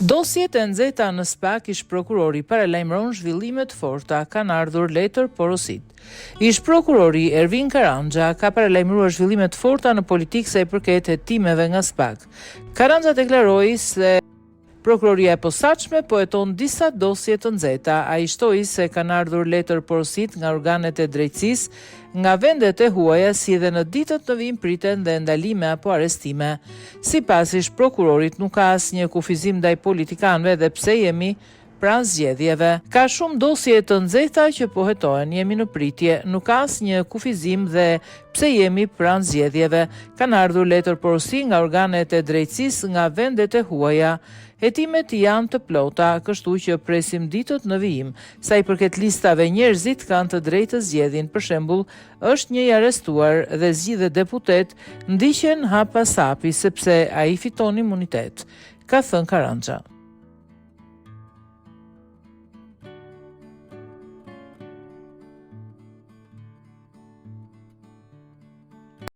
Dosjet e nxehta në SPAK, ish prokurori paralajmëron zhvillime të forta, kanë ardhur letër porosit. Ish prokurori Ervin Karanja ka paralajmëruar zhvillime të forta në politikë sa i përket hetimeve nga SPAK. Karanja deklaroi se prokuroria e posaçme po heton disa dosje të nxehta. Ai shtoi se kanë ardhur letër porosit nga organet e drejtësisë, nga vendet e huaja, si edhe në ditët në vijim priten dhe ndalime apo arestime. Sipas ish prokurorit, nuk ka asnjë kufizim ndaj politikanëve dhe pse jemi pranë zgjedhjeve. Ka shumë dosje të nxehta që po hetohen, jemi në pritje, nuk ka asnjë kufizim dhe pse jemi pranë zgjedhjeve. Kanë ardhur letër porosi nga organet e drejtësisë, nga vendet e huaja. Hetimet janë të plota, kështu që presim ditët në vijim. Sa i përket listave, njerëzit kanë të drejtë të zgjedhin. Për shembull, është një i arrestuar dhe zgjidhet deputet, ndiqen hap pas hapi sepse ai fiton imunitet, ka thënë Karanja.